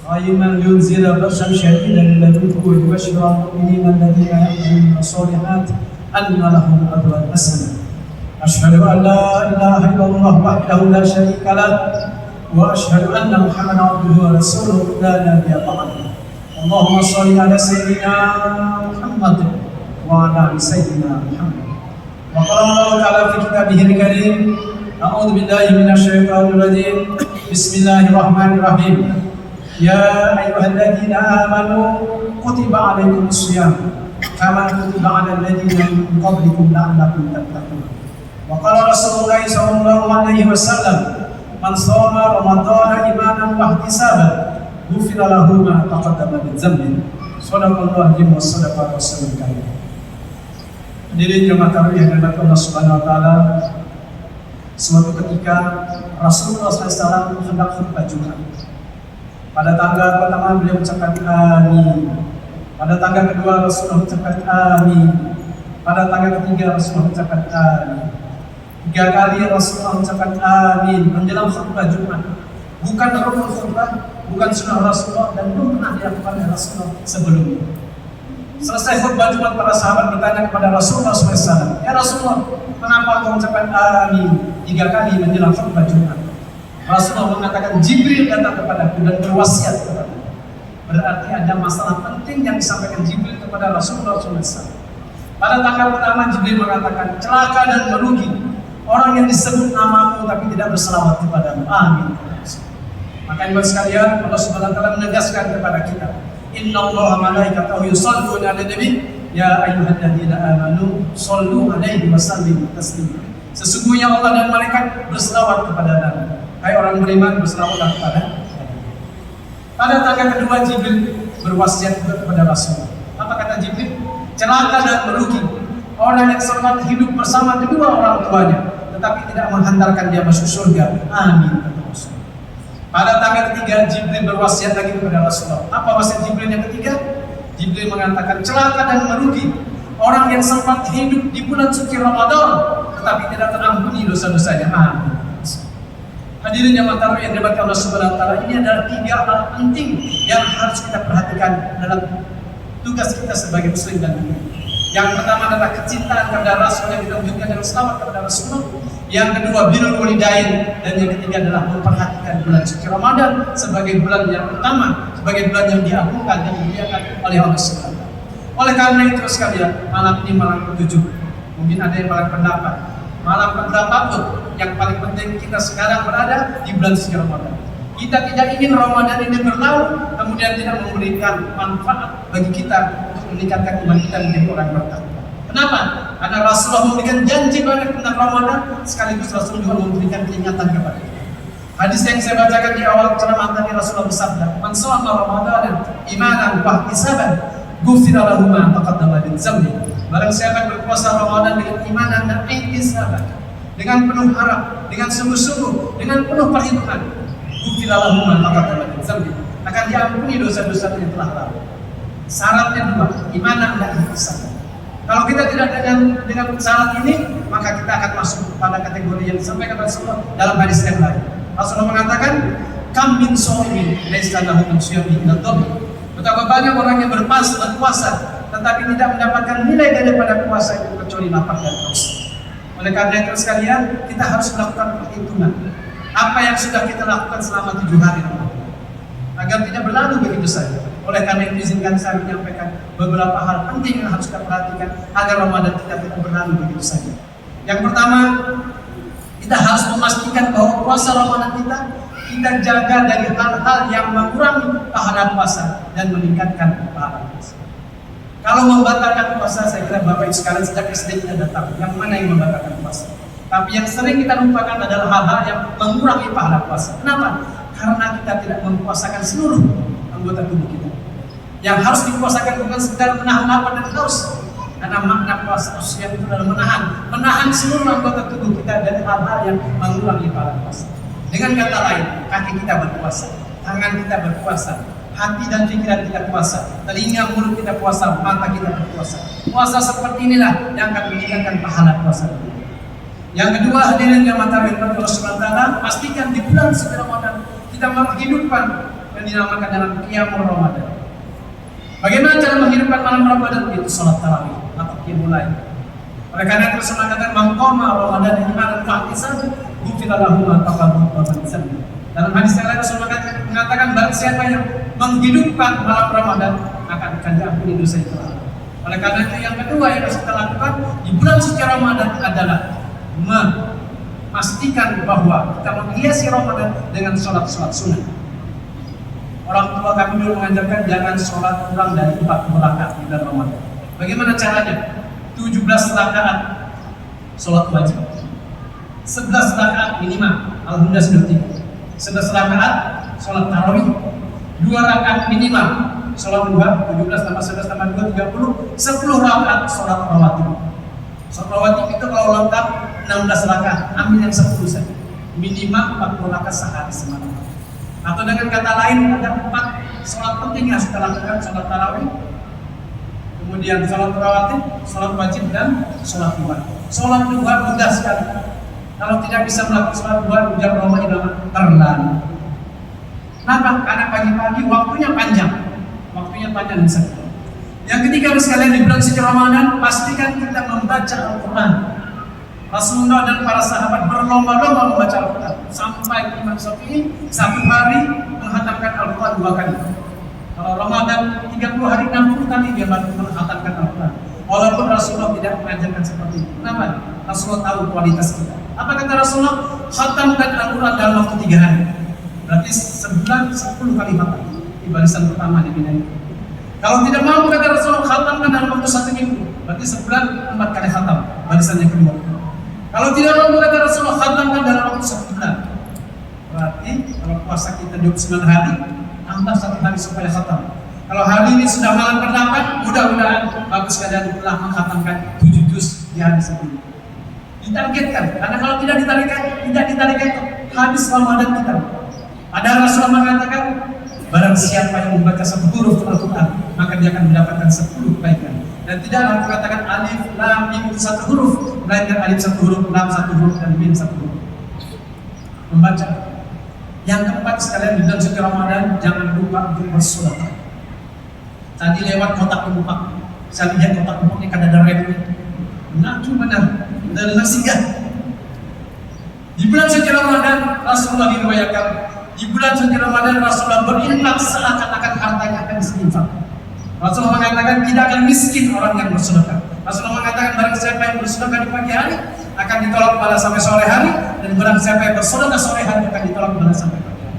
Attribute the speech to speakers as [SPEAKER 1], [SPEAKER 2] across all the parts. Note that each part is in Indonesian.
[SPEAKER 1] قائما لينزل بأسا شديدا من لدنه ويبشر المؤمنين الذين يعملون الصالحات أن لهم أجرا حسنا. أشهد أن لا إله إلا الله وحده لا شريك له وأشهد أن محمدا عبده ورسوله لا نبي بعده. اللهم صل على سيدنا محمد وعلى آل سيدنا محمد. وقال الله تعالى في كتابه الكريم: أعوذ بالله من الشيطان الرجيم. بسم الله الرحمن الرحيم. يا أيها الذين آمنوا كتب عليكم الصيام كما كتب على الذين من قبلكم لعلكم تتقون. وقال رسول الله صلى الله عليه وسلم: من صام رمضان إيمانا واحتسابا غفر له ما تقدم من ذنبه. Shadaqallahu wa sadaqa rasulul karim. Hadirin jemaah tarawih yang dirahmati Allah Subhanahu wa taala. Suatu ketika Rasulullah SAW hendak khutbah Jumat. Pada tanggal pertama beliau mengucapkan amin. Pada tanggal kedua Rasulullah mengucapkan amin. Pada tanggal ketiga Rasulullah mengucapkan amin. 3 kali Rasulullah mengucapkan amin menjelang khutbah Jumat. Bukan rukun khutbah, bukan sunnah Rasulullah, dan belum pernah dilakukan oleh Rasulullah sebelumnya. Selesai khutbah Jumat, para sahabat bertanya kepada Rasulullah SAW, "Ya Rasulullah, kenapa kau mengucapkan amin 3 kali menjelang khutbah Jumat?" Rasulullah mengatakan, "Jibril datang kepadaku dan berwasiat kepadaku." Berarti ada masalah penting yang disampaikan Jibril kepada Rasulullah SAW. Pada tanggal pertama Jibril mengatakan, "Celaka dan merugi orang yang disebut namamu tapi tidak berselawat kepadamu." Amin. Maka ibu sekalian, Allah Subhanahu wa taala menegaskan kepada kita, "Innallaha malaikatahu yusholluna 'alan nabi, ya ayyuhalladzina amanu shollu 'alaihi wa sallimu taslima." Sesungguhnya Allah dan malaikat berselawat kepada Nabi. Hai orang beriman, berselawatlah kepada Nabi. Pada tanggal kedua Jibril berwasiat kepada Rasul. Apa kata Jibril? "Celaka dan merugi orang yang sempat hidup bersama kedua orang tuanya, tetapi tidak menghantarkan dia masuk surga." Amin. Pada tanggal ketiga Jibril berwasiat lagi kepada Rasulullah. Apa wasiat Jibril yang ketiga? Jibril mengatakan, "Celaka dan merugi orang yang sempat hidup di bulan suci Ramadan tetapi tidak terampuni dosa-dosanya." Amin. Hadirin yang tarawih yang dirahmati Allah Subhanahu wa taala, ini adalah 3 hal penting yang harus kita perhatikan dalam tugas kita sebagai muslim dan mukmin. Yang pertama adalah kecintaan kepada Rasul yang ditunjukkan dalam selawat kepada Rasulullah. Yang kedua, birrul walidain, dan yang ketiga adalah memperhatikan bulan suci Ramadan sebagai bulan yang utama, sebagai bulan yang diagungkan dan dimuliakan oleh Allah Subhanahu wa taala. Oleh karena itu sekalian, malam ini malam ke-7. Mungkin ada yang malam pendapat. Malam keberapa pun, yang paling penting kita sekarang berada di bulan suci Ramadan. Kita tidak ingin Ramadan ini berlalu kemudian tidak memberikan manfaat bagi kita untuk meningkatkan iman kita menjadi orang bertakwa. Kenapa? Karena Rasulullah memberikan janji banyak tentang Ramadan, sekaligus Rasul juga memberikan peringatan kepada kita. Hadis yang saya bacakan di awal ceramah tadi, Rasulullah bersabda, "Man shoma Ramadan imanan wa ihtisaban, ghufira lahu ma taqaddama min dzambi." Barang siapa yang berpuasa Ramadan dengan imanan dan ihtisaban, dengan penuh harap, dengan sungguh-sungguh, dengan penuh perhitungan, ghufira lahu ma taqaddama min dzambi, akan diampuni dosa-dosa yang telah lalu. Syaratnya 2, imanan dan ihtisaban. Kalau kita tidak dengan syarat ini, maka kita akan masuk pada kategori yang disampaikan Rasulullah dalam hadis yang lain. Rasulullah mengatakan, "Kam min shaimin laisa lahu min shiyamihi illa dhamm." Betapa banyak orang yang berpuasa tetapi tidak mendapatkan nilai daripada puasa itu kecuali lapar dan haus. Oleh karena itu sekalian, kita harus melakukan perhitungan apa yang sudah kita lakukan selama 7 hari Ramadan, agar tidak berlalu begitu saja. Oleh karena itu izinkan saya menyampaikan beberapa hal penting yang harus kita perhatikan agar Ramadan kita tidak berlalu begitu saja. Yang pertama, kita harus memastikan bahwa puasa Ramadan kita jaga dari hal-hal yang mengurangi pahala puasa dan meningkatkan pahala puasa. Kalau membatalkan puasa, saya kira Bapak Ibu sekalian sejak SD kita sudah tahu yang mana yang membatalkan puasa. Tapi yang sering kita lupakan adalah hal-hal yang mengurangi pahala puasa. Kenapa? Karena kita tidak mempuasakan seluruh anggota tubuh kita. Yang harus dipuasakan bukan sekedar menahan lapar dan haus. Karena makna puasa usia itu adalah menahan seluruh anggota tubuh kita dari hal-hal yang mengurangi pahala puasa. Dengan kata lain, kaki kita berpuasa, tangan kita berpuasa, hati dan pikiran kita puasa, telinga, mulut kita puasa, mata kita berpuasa. Puasa seperti inilah yang akan meningkatkan pahala puasa. Yang kedua, hadirin yang mata Allah Subhanahu wa taala, pastikan di bulan suci Ramadan kita menghidupkan yang dinamakan dengan Qiyamul Ramadan. Bagaimana cara menghidupkan malam Ramadan? Itu salat tarawih atau qiyamul lail. Oleh karena itu Rasul mengatakan maqama Ramadan imanan wa ihtisaban ghufira lahu ma taqaddama min dhanbi. Dalam hadis yang lain Rasul mengatakan barang siapa yang menghidupkan malam Ramadan akan diampuni dosa itu. Oleh karena itu yang kedua yang harus kita lakukan di bulan suci Ramadan adalah memastikan bahwa kita menghiasi Ramadan dengan sholat-sholat sunnah. Orang tua kami dulu mengajarkan jangan sholat kurang dari 40 rakaat di bulan Ramadan. Bagaimana caranya? 17 rakaat sholat wajib, 11 rakaat minimal, alhamdulillah sudah 3. 11 rakaat sholat tarawih, 2 rakaat minimal sholat duha, 17 tambah 11 tambah 2 30, 10 rakaat sholat rawatib. Sholat rawatib itu kalau lengkap 16 rakaat, ambil yang 10 saja, minimal 40 rakaat sehari semalam. Atau dengan kata lain ada 4 sholat penting yang kita lakukan: sholat tarawih, kemudian sholat rawatib, sholat wajib, dan sholat duha. Sholat duha mudah sekali. Kalau tidak bisa melakukan sholat duha, ujar Roma ilama terlalu. Kenapa? Karena pagi-pagi waktunya panjang dan sekali. Yang ketiga sekalian di bulan suci Ramadan, pastikan kita membaca Al-Quran. Rasulullah dan para sahabat berlomba-lomba membaca Al-Quran sampai Imam Syafi'i satu hari menghatamkan Al-Quran 2 kali. Kalau Ramadan 30 hari 60 kali dia menghatamkan Al-Quran. Walaupun Rasulullah tidak mengajarkan seperti itu. Kenapa? Rasulullah tahu kualitas kita. Apa kata Rasulullah? Khatamkan Al-Quran dalam waktu 3 hari. Berarti sebulan 10 kali khatam. Di barisan pertama di bina itu. Kalau tidak mampu kata Rasulullah, khatamkan dalam waktu 1 minggu. Berarti sebulan 4 kali khatam. Barisan yang kedua. Kalau tidak mampu kata Rasulullah, khatamkan dalam waktu 1 bulan. Berarti kalau puasa kita 29 hari, tambah 1 hari supaya khatam. Kalau hari ini sudah malam ke-8, mudah-mudahan bagus keadaan telah menghatamkan 7 juz di hari sebelumnya. Ditargetkan, karena kalau tidak ditargetkan habis Ramadan kita. Padahal Rasulullah mengatakan, barang siapa yang membaca 1 huruf Al-Quran, maka dia akan mendapatkan 10 kebaikan. Dan tidaklah mengatakan alif, lam, mim 1 huruf, melainkan alif 1 huruf, lam 1 huruf, dan mim 1 huruf. Membaca. Yang keempat sekalian di bulan suci Ramadan, jangan lupa untuk bersedekah. Tadi lewat kotak keempat, saya lihat kotak keempatnya kada ada remnya. Nah, cuma dan singgah. Di bulan suci Ramadan, Rasulullah diriwayatkan, di bulan suci Ramadan Rasulullah berinfak seakan-akan hartanya akan disinfak. Rasulullah mengatakan tidak akan miskin orang yang bersedekah. Rasulullah mengatakan barang siapa yang bersedekah di pagi hari akan ditolak pahala sampai sore hari, dan barang siapa yang bersedekah sore hari akan ditolak pahala sampai pagi hari.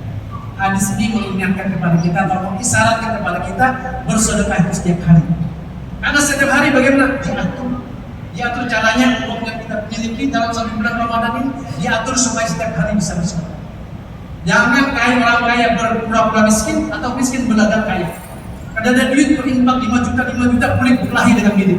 [SPEAKER 1] Hadis ini mengingatkan kepada kita atau mengisyaratkan kepada kita bersedekah itu setiap hari. Karena setiap hari bagaimana? Diatur caranya, uang yang kita miliki dalam 1 bulan Ramadan ini diatur supaya setiap hari bisa bersedekah. Jangan kayak orang kaya berpura-pura miskin atau miskin belaga kaya. Ada duit berinfak 5 juta kulit berkelahi dengan diri.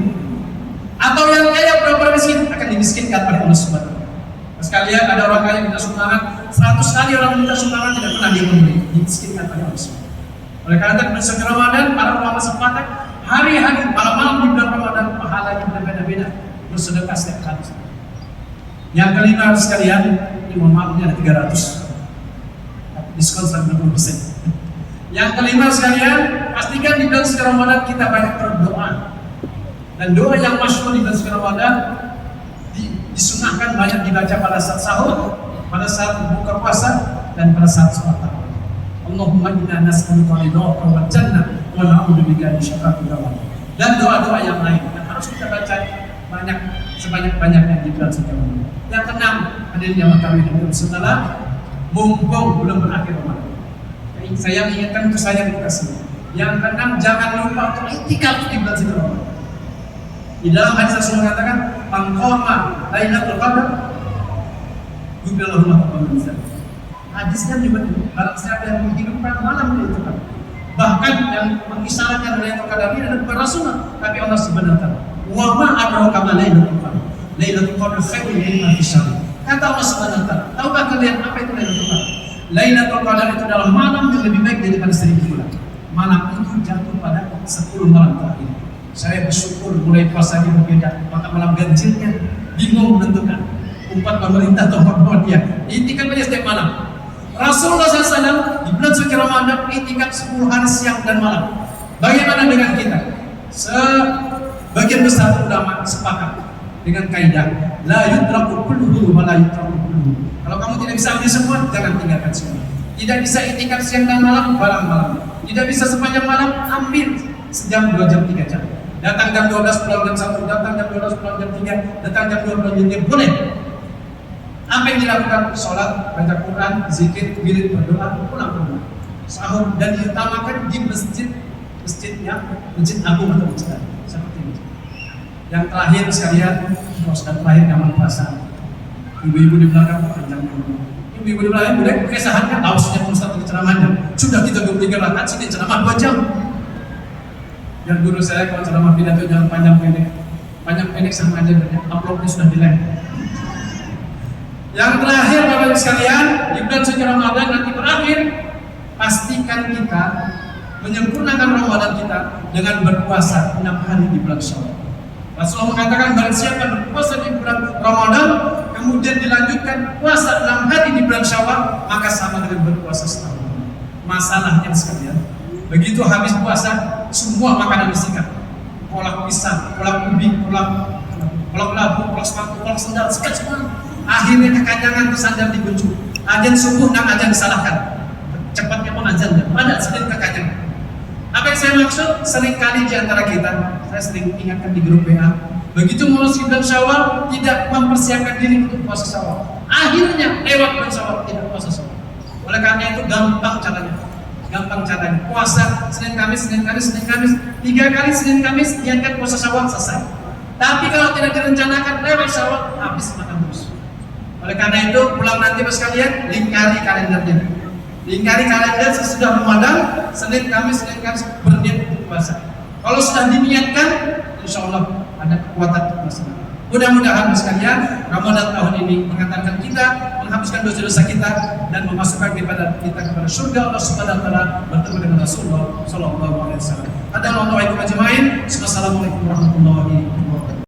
[SPEAKER 1] Atau yang kaya pura-pura miskin akan dimiskinkan oleh Allah Subhanahu wa Ta'ala. Sekalian ada orang kaya minta sumbangan 100 kali orang minta sumbangan tidak pernah dia memberi, dimiskinkan oleh Allah Subhanahu wa Ta'ala. Oleh karena itu bulan Ramadan para ulama sepakat hari-hari malam-malam di bulan Ramadan pahalanya berbeda-beda, bersedekah setiap hari. Yang kelima sekalian, ini mohon maaf ini ada 300 diskon 90%. Yang kelima sekalian, pastikan di bulan suci Ramadan kita banyak berdoa. Dan doa yang masyhur di bulan suci Ramadan disunahkan banyak dibaca pada saat sahur, pada saat buka puasa, dan pada saat sholat tarawih. Allahumma inna nas'aluka ridhaka wal jannah wa na'udzubika min syarri ma. Dan doa-doa yang lain yang harus kita baca banyak sebanyak-banyaknya di bulan suci Ramadan. Yang keenam, hadirin yang kami hormati setelah mumpung belum berakhir Ramadan. Saya ingatkan itu saya kita semua. Yang keenam, jangan lupa untuk iktikaf di bulan suci Ramadan. Di dalam hadis Rasul mengatakan, "Man qama Lailatul Qadar, ghufira lahu ma taqaddama min dhanbi." Hadisnya juga barang siapa yang menghidupkan malam Lailatul Qadar. Bahkan yang mengisyaratkan Lailatul Qadar ini adalah bukan Rasulullah, tapi Allah Subhanahu wa Ta'ala. Wa ma adraka ma Lailatul Qadar. Lailatul Qadar khairun min alfi syahr. Kata Allah Subhanahu wa Ta'ala. Tahukah kalian apa itu Lailatul Qadar? Lailatul Qadar itu adalah malam yang lebih baik daripada 1000 bulan. Malam itu jatuh pada 10 malam terakhir. Saya bersyukur mulai puasa ini berbeda, maka malam ganjilnya bingung menentukan umpat pemerintah atau umpat dia. Intikan saja setiap malam. Rasulullah SAW di bulan suci Ramadan Ramadan itikaf 10 hari siang dan malam. Bagaimana dengan kita? Sebagian besar ulama sepakat dengan kaidah la yutraku kulluhu wa la yutraku kulluhu. Kalau kamu tidak bisa ambil semua, jangan tinggalkan semua. Tidak bisa itikaf siang dan malam, malam. Tidak bisa sepanjang malam, ambil sejam, 2 jam, 3 jam. Datang jam 12 pulang jam 1, datang jam 12 pulang jam 3, datang jam 2 pulang jam 3, boleh. Apa yang dilakukan? Sholat, baca Quran, zikir, wirid, berdoa, pulang ke rumah. Sahur dan diutamakan di masjid agung atau masjid seperti ini. Yang terakhir sekalian, kalau sudah terakhir kamar puasa, ibu-ibu di belakang panjang dulu. Ibu-ibu di belakang boleh keresahan kan, tahu sejak Ustaz di ceramahnya. Sudah 33 rakaat sini ceramah 2 jam. Yang guru saya kalau ceramah pidato jangan panjang pendek sama aja, uploadnya sudah dilem. Yang terakhir Bapak Ibu sekalian, di bulan suci Ramadan nanti berakhir, pastikan kita menyempurnakan Ramadan kita dengan berpuasa 6 hari di bulan Syawal. Rasulullah mengatakan barang siapa berpuasa di bulan Ramadan kemudian dilanjutkan puasa 6 hari di bulan Syawal, maka sama dengan berpuasa setahun. Masalahnya sekalian, begitu habis puasa semua makanan disingkat. Kolak pisang, kolak ubi, kolak labu, kolak sepatu, kolak sendal, sekat semua. Akhirnya kekanyangan bersandar di gunjung. Azan subuh dan azan disalahkan. Cepatnya pun azan, pada sedang kekanyangan. Apa yang saya maksud? Seringkali di antara kita, saya sering ingatkan di grup WA, begitu memasuki bulan Syawal tidak mempersiapkan diri untuk puasa Syawal. Akhirnya lewat bulan Syawal tidak puasa Syawal. Oleh karena itu gampang caranya. Puasa Senin Kamis, 3 kali Senin Kamis niatkan puasa Syawal selesai. Tapi kalau tidak direncanakan lewat Syawal habis makan terus. Oleh karena itu pulang nanti Bapak sekalian lingkari kalendernya. Lingkari kalender sesudah Ramadan, Senin Kamis berniat untuk puasa. Kalau sudah diniatkan, insya Allah ada kekuatan puasa. Mudah-mudahan Bapak sekalian Ramadan tahun ini mengantarkan kita menghapuskan dosa-dosa kita dan memasukkan kita kepada surga Allah Subhanahu wa taala bertemu dengan Rasulullah sallallahu alaihi wasallam. Assalamualaikum warahmatullahi wabarakatuh.